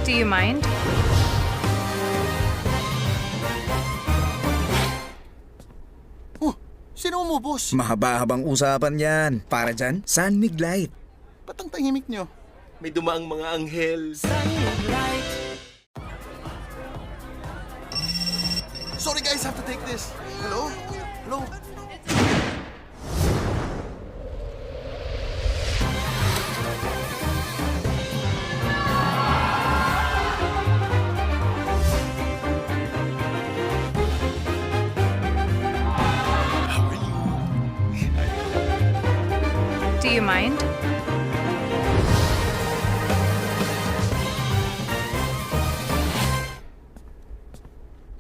Do you mind? Oh, sino mo, boss? Mahaba-habang usapan yan. Para dyan, San Mig Light. Ba't ang tahimik nyo? May dumaang mga anghel. Sorry guys, have to take this. Hello? Hello? Do you mind?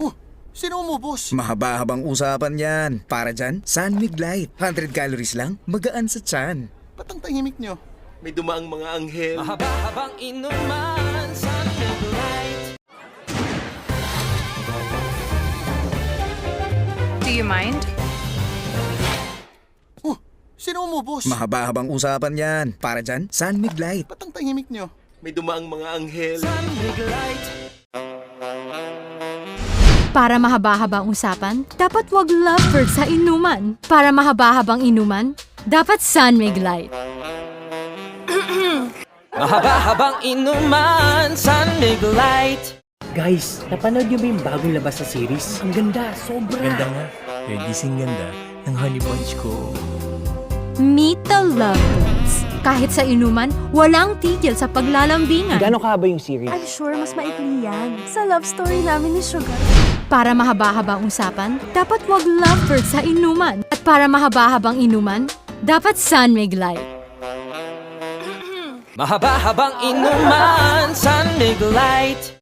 Oh, sino mo, boss? Mahaba-habang usapan yan. Para dyan, San Mig Light. 100 calories lang, magaan sa tiyan. Ba't ang tahimik nyo? May dumaang mga anghel. Mahaba-habang inuman sa light. Do you mind? Oh, sino mo, boss? Mahaba-habang usapan yan. Para dyan, San Mig Light. Ba't ang tahimik nyo? May dumaang mga anghel. Para mahaba-habang usapan, dapat wag lovebird sa inuman. Para mahaba-habang inuman, dapat San Mig Light. Mahaba-habang inuman sa light. Guys, napanood niyo ba yung bagong labas sa series? Ang ganda, sobra! Ganda nga. Kaya gising ganda ng honey bunch ko. Meet the lovebirds. Kahit sa inuman, walang tigil sa paglalambingan. Gano'ng kahaba yung series? I'm sure mas maikli yan sa love story namin ni Sugar. Para mahaba-habang usapan, dapat wag lovebird sa inuman. At para mahaba-habang inuman, dapat San Mig Light. Mahaba-habang inuman sa light.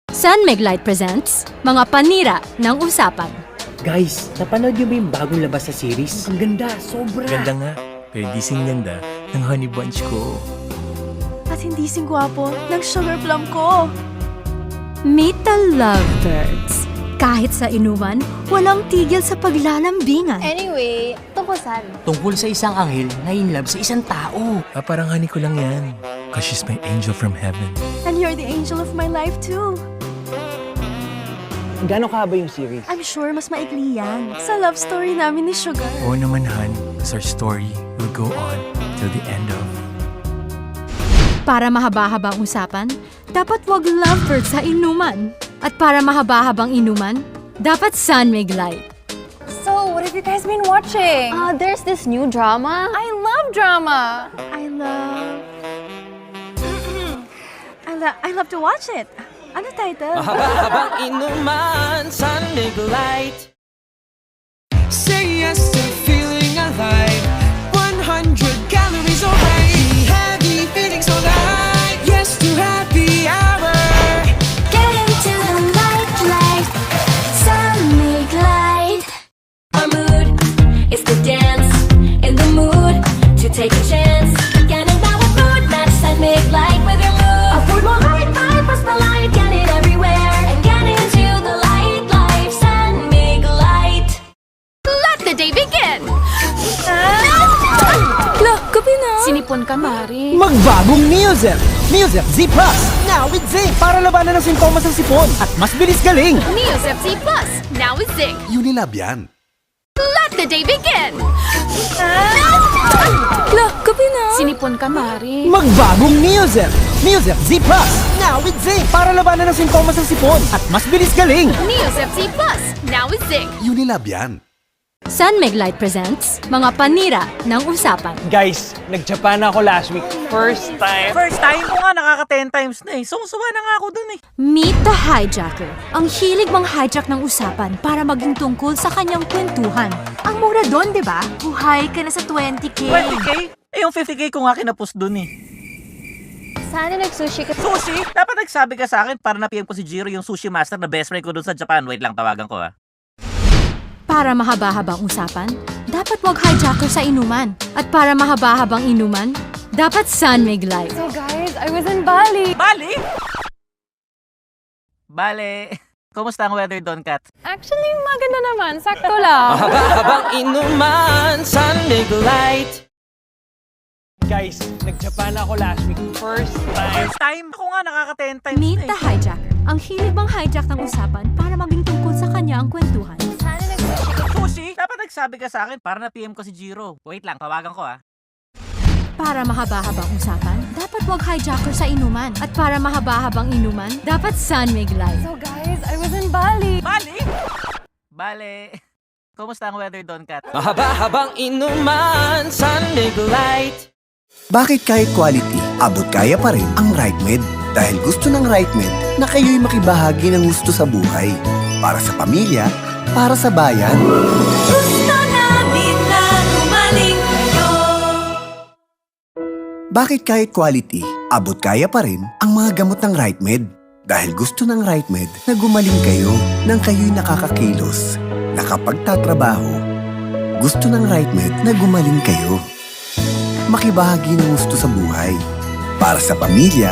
San Mig Light presents mga panira ng usapan. Guys, napanood niyo ba yung bagong labas sa series? Ang ganda, sobra! Ganda nga. Kaya gising ganda ng honey bunch ko. At hindi singwapo ng Sugar Plum ko. Meet the lovebirds. Kahit sa inuman, walang tigil sa paglalambingan. Anyway, tungkol saan? Tungkol sa isang anghel na in love sa isang tao. Parang honey ko lang yan. Cause she's my angel from heaven. And you're the angel of my life too. Gano'ng kahaba yung series? I'm sure mas maikli yan sa love story namin ni Sugar. Oo naman, Han. Cause our story will go on till the end of... Para mahaba-habang usapan, dapat wag lovebird sa inuman. At para mahaba-habang inuman, dapat San Mig Light. So, what have you guys been watching? There's this new drama. I love drama. I love to watch it. Ano title? Mahaba-habang inuman sa light. Say yes to feeling alive. 100 calories alright. Heavy feelings alright. Yes to happy hour. Get into the light. Sun make light. Our mood is to dance. In the mood to take a chance. Get in that mood. Match sun make light with your mood. Afford more light, plus the light. Get it everywhere. And get into the life. Sun make light. Let the day begin! Gabi na! Sinipon ka, Mari. Magbagong Neozel! Neozel Z Plus! Now with zinc! Para labanan ng sintomas ng sipon at mas bilis galing! Neosep C Plus, now with zinc. Unilab yan. Let the day begin! Gabi na! Sinipon ka, Mari. Magbagong Neozel! Neozel Z Plus! Now with zinc! Para labanan ng sintomas ng sipon at mas bilis galing! Neosep C Plus, now with zinc. Unilab yan. San Mig Light presents mga panira ng usapan. Guys, nag-Japan ako last week. First time. First time ko nga, nakaka 10 times na eh. Sumusuwa na nga ako dun eh. Meet the hijacker. Ang hilig mang-hijack ng usapan para maging tungkol sa kanyang kwentuhan. Ang mura doon, di ba? Buhay ka na sa 20K. 20K? Eh yung 50K ko nga kinapos dun eh. Sana nag-sushi ka. Sushi? Dapat nagsabi ka sa akin para na-PM ko si Jiro, yung sushi master na best friend ko dun sa Japan. Wait lang, tawagan ko ah. Para mahaba-habang usapan, dapat wag hijacker sa inuman. At para mahaba-habang inuman, dapat San Mig Light. So guys, I was in Bali. Bali? Bale. Kumusta ang weather doon, Kat? Actually, maganda naman. Sakto lang. Mahaba-habang inuman sa light. Guys, nag-Japan ako last week. First time. First time? Ako nga nakaka-10 times Meet na the hijacker. Ang hilig bang hijack ng usapan para maging tungkol sa kanya ang kwentuhan. Sushi, dapat nagsabi ka sa akin para na-PM ko si Jiro. Wait lang, tawagan ko ah. Para mahaba-habang usapan, dapat wag hijacker sa inuman. At para mahaba-habang inuman, dapat Sunmig Light. So guys, I was in Bali. Bali! Bale. Kumusta ang weather doon, Kat? Mahaba-habang inuman, Sunmig Light. Bakit kahit quality, abot kaya pa rin ang Right Med? Dahil gusto ng Right Med na kayo'y makibahagi ng gusto sa buhay. Para sa pamilya, para sa bayan. Gusto namin na gumaling kayo. Bakit kahit quality, abot kaya pa rin ang mga gamot ng Right Med? Dahil gusto ng Right Med na gumaling kayo nang kayo'y nakakakilos, nakapagtatrabaho. Gusto ng Right Med na gumaling kayo. Makibahagi ng gusto sa buhay. Para sa pamilya.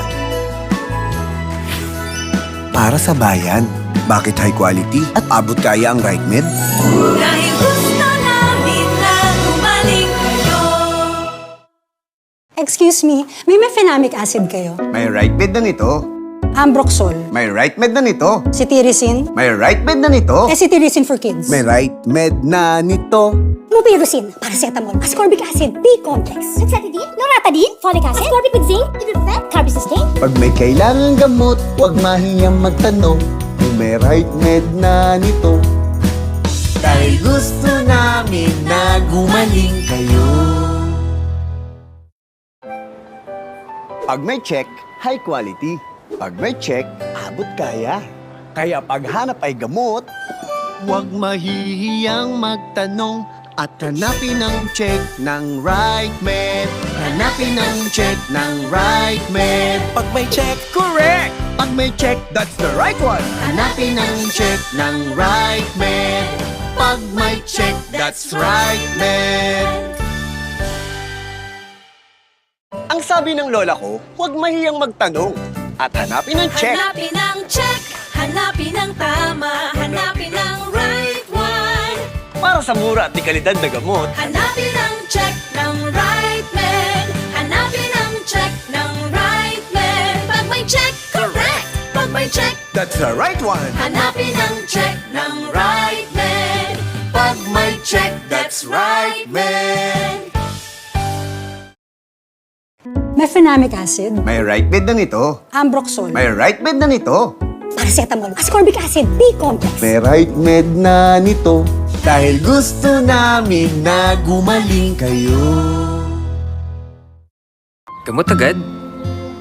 Para sa bayan. Bakit high quality at abot kaya ang Right Med? Dahil gusto namin na gumaling kayo. Excuse me, may mefenamic acid kayo? May Right Med na nito. Ambroxol, May Right Med na nito. cetirizine, May Right Med na nito. cetirizine for kids. May Right Med na nito. Mupirocin, paracetamol, ascorbic acid, B-complex, hexatidine, loratadine, folic acid, ascorbic with zinc, ibuprofen, carbisustain. Pag may kailangang gamot, huwag mahiyang magtanong kung may Right Med na nito. Dahil gusto namin na gumaling kayo. Pag may check, high quality. Pag may check, abot kaya. Kaya paghanap ay gamot, huwag mahihiyang magtanong at hanapin ang check ng Right Med. Hanapin ang check ng Right Med. Pag may check, correct! Pag may check, that's the right one. Hanapin ang check ng Right Med. Pag may check, that's Right Med. Ang sabi ng lola ko, huwag mahiyang magtanong at hanapin ang check. Hanapin ang check, hanapin ang tama, hanapin ang right one. Para sa mura at di kalidad na gamot, Hanapin ang check ng right med. Hanapin ang check ng right med. Pag may check, correct. Pag may check, that's the right one. hanapin ang check ng right med. Pag may check, that's Right Med. Mefenamic acid, May Right Med na nito. ambroxol, May Right Med na nito. paracetamol, ascorbic acid, B-complex. May Right Med na nito. Dahil gusto namin na gumaling kayo. Gamot agad?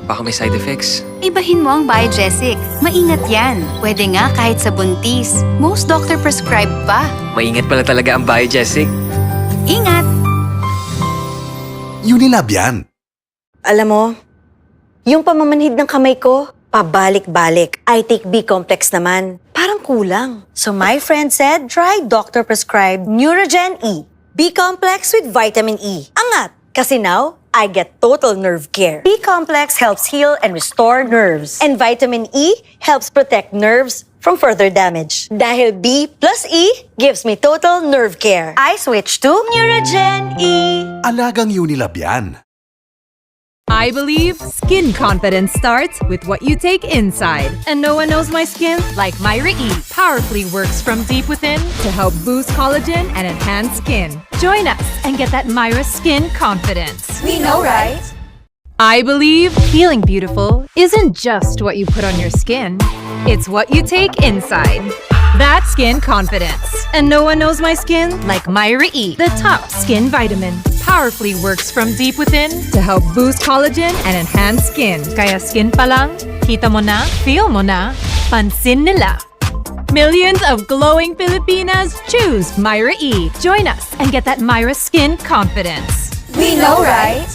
Baka may side effects. Ibahin mo ang Biogesic. Maingat yan. Pwede nga kahit sa buntis. Most doctor prescribe pa. Maingat pala talaga ang Biogesic. Ingat! Unilab yan. Alam mo, yung pamamanhid ng kamay ko, pabalik-balik. I take B-complex naman. Parang kulang. So my friend said, try doctor-prescribed Neurogen E. B-complex with vitamin E. Angat! Kasi now, I get total nerve care. B-complex helps heal and restore nerves. And vitamin E helps protect nerves from further damage. Dahil B plus E gives me total nerve care. I switch to Neurogen E. Alagang Unilab yan. I believe skin confidence starts with what you take inside. And no one knows my skin like Myra E. Powerfully works from deep within to help boost collagen and enhance skin. Join us and get that Myra skin confidence. We know, right? I believe feeling beautiful isn't just what you put on your skin. It's what you take inside. That's skin confidence. And no one knows my skin like Myra E. The top skin vitamin. Powerfully works from deep within to help boost collagen and enhance skin. Kaya skin pa lang, kita mo na, feel mo na, pansin nila. Millions of glowing Filipinas choose Myra E. Join us and get that Myra skin confidence. We know, right?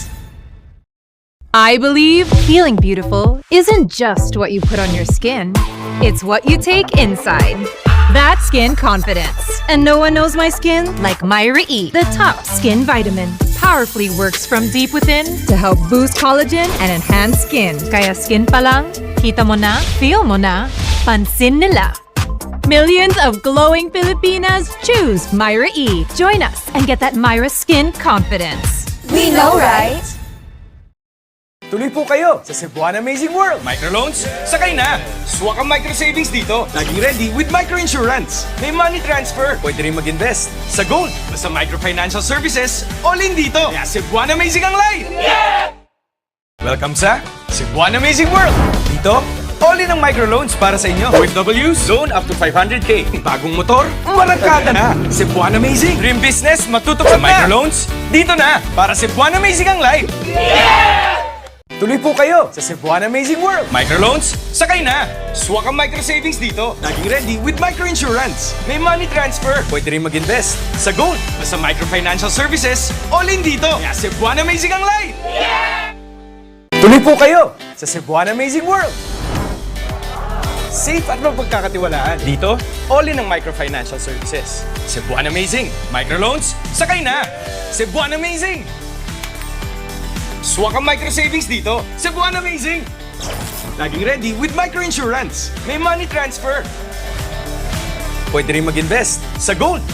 I believe feeling beautiful isn't just what you put on your skin. It's what you take inside. That's skin confidence. And no one knows my skin like Myra E. The top skin vitamin. Powerfully works from deep within to help boost collagen and enhance skin. Kaya skin pa lang, kita mo na, feel mo na, pansin nila. Millions of glowing Filipinas choose Myra E. Join us and get that Myra skin confidence. We know, right? Tuloy po kayo sa Cebuana Amazing World. Microloans, sakay na! Swak ang micro savings dito. Laging ready with micro insurance. May money transfer. Pwede rin mag-invest sa gold. Basta micro financial services, all in dito. Kaya Cebuana Amazing ang life! Welcome sa Cebuana Amazing World. Dito, all in ang microloans para sa inyo. OFWs, loan up to 500k. Bagong motor, marangkada na. Cebuana Amazing. Dream business, matutupad na. Microloans, dito na. Para Cebuana Amazing ang life. Tuloy po kayo sa Cebuana Amazing World. Microloans, sakay na! Swak ang micro savings dito. Laging ready with micro insurance. May money transfer. Pwede rin mag-invest sa gold. Basta micro financial services, all in dito. Kaya Cebuana Amazing ang life! Tuloy po kayo sa Cebuana Amazing World. Safe at mapagkakatiwalaan. Dito, all in ang micro financial services. Cebuana Amazing. Microloans, sakay na! Cebuana Amazing! Swak ang micro savings dito. Cebuana Amazing! Laging ready with micro insurance. May money transfer. Pwede rin mag-invest sa gold.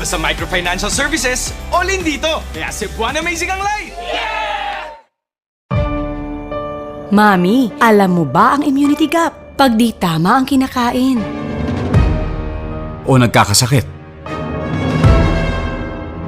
Basta micro financial services, all in dito. Kaya Cebuana Amazing ang life! Mami, alam mo ba ang immunity gap? Pag di tama ang kinakain. O nagkakasakit.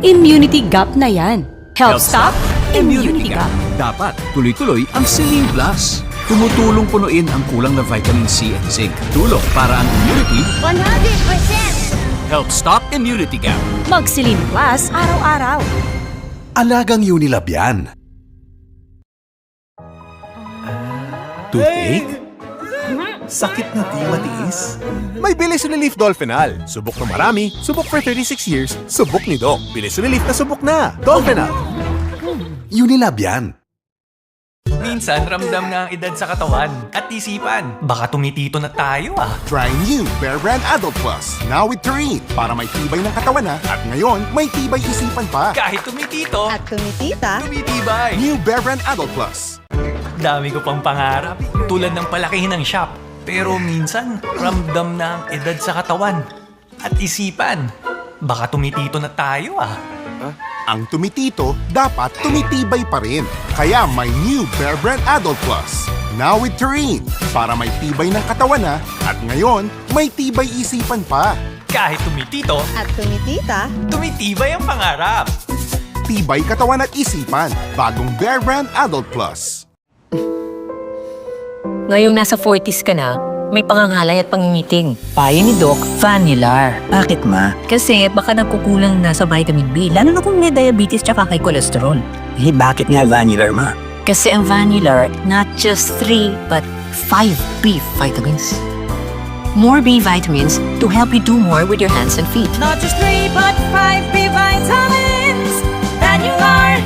Immunity gap na yan. Help stop immunity gap. Dapat tuloy-tuloy ang Celine Plus. Tumutulong punuin ang kulang na vitamin C at zinc. Tulong para ang immunity 100%! help stop immunity gap. Mag-Celine Plus araw-araw. Alagang Unilab yan. Toothache? Sakit na di matiis? May Bilis Relief Dolphinal. Subok na marami, subok for 36 years, subok ni Doc. Bilis Relief na subok na. Dolphinal. Unilab yan. Minsan, ramdam na ang edad sa katawan at isipan. Baka tumitito na tayo Try new Bear Brand Adult Plus. Now with taurine. Para may tibay ng katawan na at ngayon, may tibay isipan pa. Kahit tumitito At tumitita, tumitibay. New Bear Brand Adult Plus. Dami ko pang pangarap. Tulad ng palakihin ng shop. Pero minsan, ramdam na ang edad sa katawan at isipan. Baka tumitito na tayo Ang tumitito, dapat tumitibay pa rin. Kaya may new Bear Brand Adult Plus. Now with taurine. Para may tibay ng katawan na at ngayon, may tibay isipan pa. Kahit tumitito at tumitita, tumitibay ang pangarap. Tibay katawan at isipan. Bagong Bear Brand Adult Plus. Ngayong nasa 40s ka na, may pangangalay at pangingiting. Payo ni Doc, Vanilar. Bakit ma? Kasi baka nagkukulang na sa vitamin B, lalo na kung may diabetes tsaka kay cholesterol. Bakit nga Vanilar ma? Kasi ang Vanilar, not just 3, but 5 B vitamins. More B vitamins to help you do more with your hands and feet. Not just 3, but 5 B vitamins. Vanilar.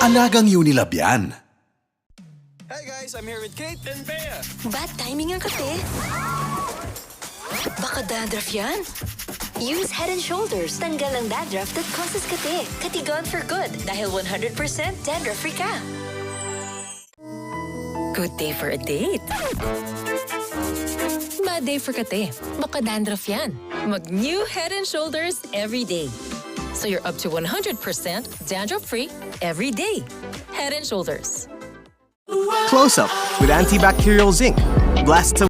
Alagang Unilab yan. Hey guys, I'm here with Kate and Bea. Bad timing ang kape. Baka dandruff yan. Use Head & Shoulders. Tanggal ang dandruff that causes kape. Katigon for good. Dahil 100% dandruff-free ka. Good day for a date. Bad day for kate. Baka dandruff yan. Mag-new Head & Shoulders every day. So you're up to 100% dandruff-free every day. Head & Shoulders. Close Up with antibacterial zinc. Blasts